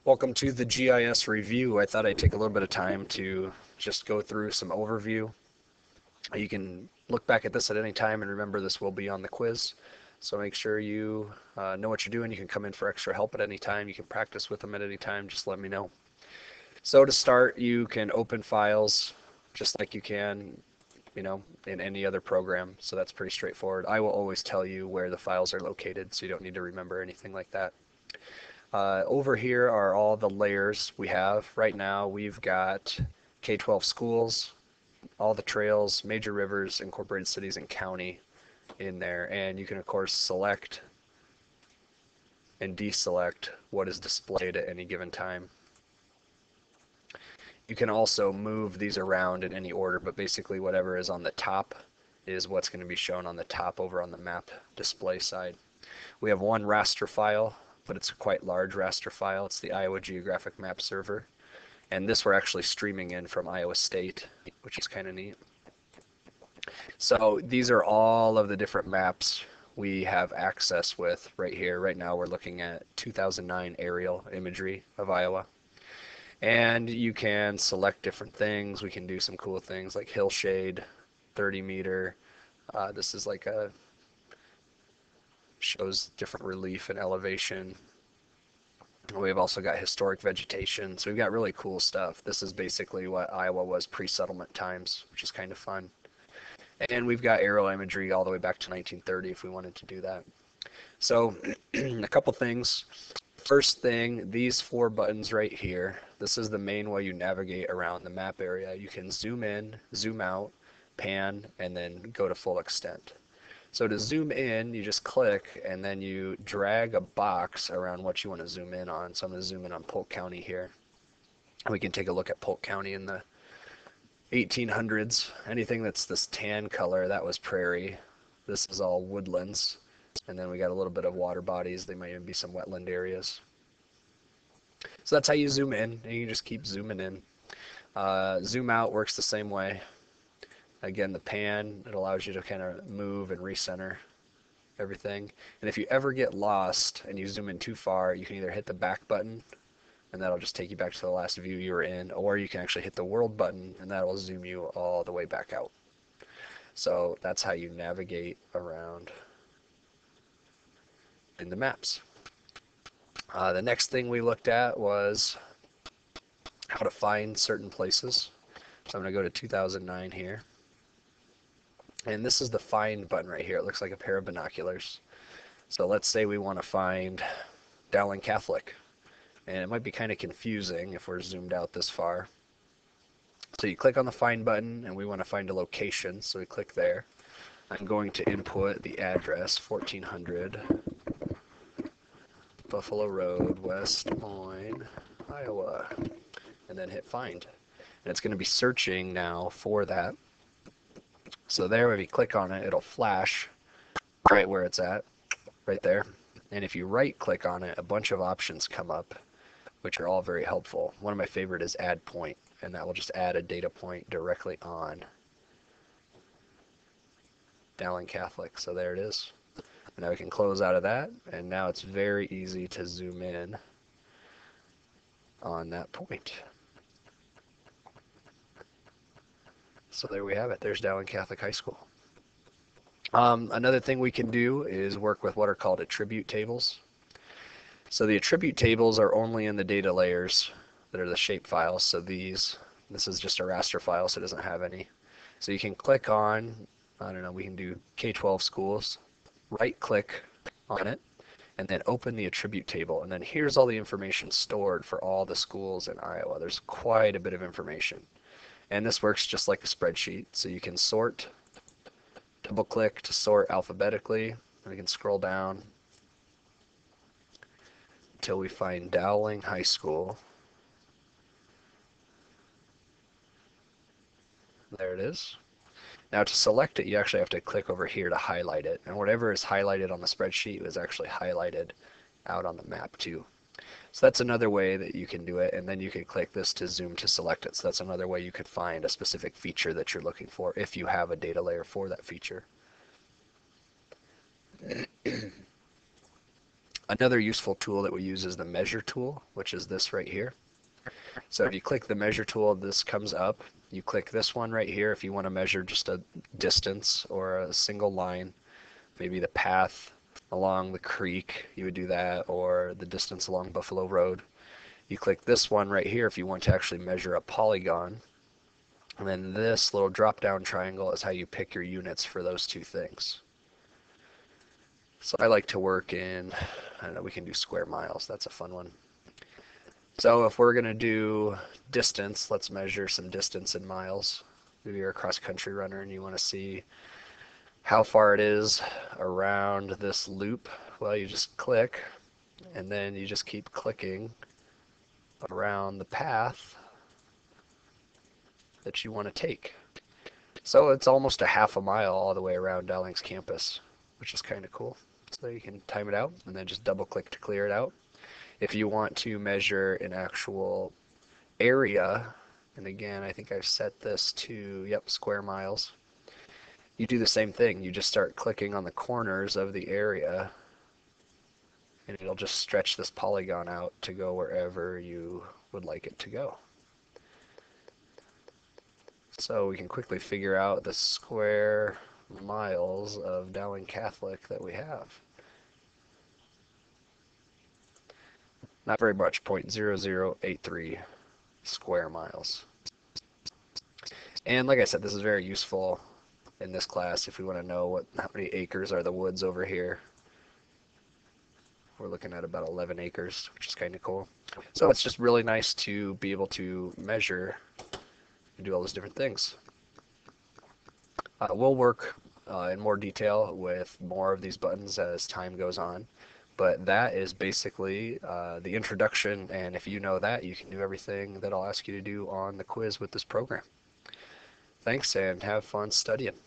Welcome to the GIS review. I thought I'd take a little bit of time to just go through some overview. You can look back at this at any time and remember this will be on the quiz. So make sure you know what you're doing. You can come in for extra help at any time. You can practice with them at any time. Just let me know. So to start, you can open files just like you can, in any other program. So that's pretty straightforward. I will always tell you where the files are located, so you don't need to remember anything like that. Over here are all the layers we have. Right now we've got K-12 schools, all the trails, major rivers, incorporated cities, and county in there. And you can of course select and deselect what is displayed at any given time. You can also move these around in any order, but basically whatever is on the top is what's going to be shown on the top over on the map display side. We have one raster file, but it's a quite large raster file. It's the Iowa Geographic Map Server. And this we're actually streaming in from Iowa State, which is kind of neat. So these are all of the different maps we have access with right here. Right now we're looking at 2009 aerial imagery of Iowa. And you can select different things. We can do some cool things like hill shade, 30 meter. This is like shows different relief and elevation. We've also got historic vegetation, so we've got really cool stuff. This is basically what Iowa was pre-settlement times, which is kind of fun. And we've got aerial imagery all the way back to 1930 if we wanted to do that. So a couple things. First thing, these four buttons right here, this is the main way you navigate around the map area. You can zoom in, zoom out, pan, and then go to full extent. So to zoom in, you just click and then you drag a box around what you want to zoom in on. So I'm going to zoom in on Polk County here. We can take a look at Polk County in the 1800s. Anything that's this tan color, that was prairie. This is all woodlands. And then we got a little bit of water bodies. They might even be some wetland areas. So that's how you zoom in, and you just keep zooming in. Zoom out works the same way. Again, the pan, it allows you to kind of move and recenter everything. And if you ever get lost and you zoom in too far, you can either hit the back button, and that'll just take you back to the last view you were in, or you can actually hit the world button, and that'll zoom you all the way back out. So that's how you navigate around in the maps. The next thing we looked at was how to find certain places. So I'm going to go to 2009 here. And this is the find button right here. It looks like a pair of binoculars. So let's say we want to find Dowling Catholic. And it might be kind of confusing if we're zoomed out this far. So you click on the find button and we want to find a location. So we click there. I'm going to input the address, 1400 Buffalo Road, West Des Moines, Iowa, and then hit find. And it's going to be searching now for that. So there, if you click on it, it'll flash right where it's at, right there. And if you right click on it, a bunch of options come up, which are all very helpful. One of my favorite is add point, and that will just add a data point directly on Dowling Catholic. So there it is. Now we can close out of that, and now it's very easy to zoom in on that point. So there we have it. There's Dowling Catholic High School. Another thing we can do is work with what are called attribute tables. So the attribute tables are only in the data layers that are the shape files. So this is just a raster file, so it doesn't have any. So you can click on, I don't know, we can do K-12 schools. Right click on it and then open the attribute table, and then here's all the information stored for all the schools in Iowa. There's quite a bit of information, and this works just like a spreadsheet. So you can sort, double click to sort alphabetically, and we can scroll down until we find Dowling High School. There it is. Now to select it, you actually have to click over here to highlight it. And whatever is highlighted on the spreadsheet is actually highlighted out on the map too. So that's another way that you can do it. And then you can click this to zoom to select it. So that's another way you could find a specific feature that you're looking for if you have a data layer for that feature. Another useful tool that we use is the measure tool, which is this right here. So if you click the measure tool, this comes up. You click this one right here if you want to measure just a distance or a single line, maybe the path along the creek, you would do that, or the distance along Buffalo Road. You click this one right here if you want to actually measure a polygon. And then this little drop-down triangle is how you pick your units for those two things. So I like to work in, I don't know, we can do square miles. That's a fun one. So if we're going to do distance, let's measure some distance in miles. Maybe you're a cross-country runner and you want to see how far it is around this loop. Well, you just click, and then you just keep clicking around the path that you want to take. So it's almost a half a mile all the way around Dowling's campus, which is kind of cool. So you can time it out and then just double click to clear it out. If you want to measure an actual area, and again, I think I've set this to, yep, square miles. You do the same thing. You just start clicking on the corners of the area, and it'll just stretch this polygon out to go wherever you would like it to go. So we can quickly figure out the square miles of Dowling Catholic that we have. Not very much, 0.0083 square miles. And like I said, this is very useful in this class if we want to know how many acres are the woods over here. We're looking at about 11 acres, which is kind of cool. So it's just really nice to be able to measure and do all those different things. We'll work in more detail with more of these buttons as time goes on, but that is basically the introduction, and if you know that, you can do everything that I'll ask you to do on the quiz with this program. Thanks, and have fun studying.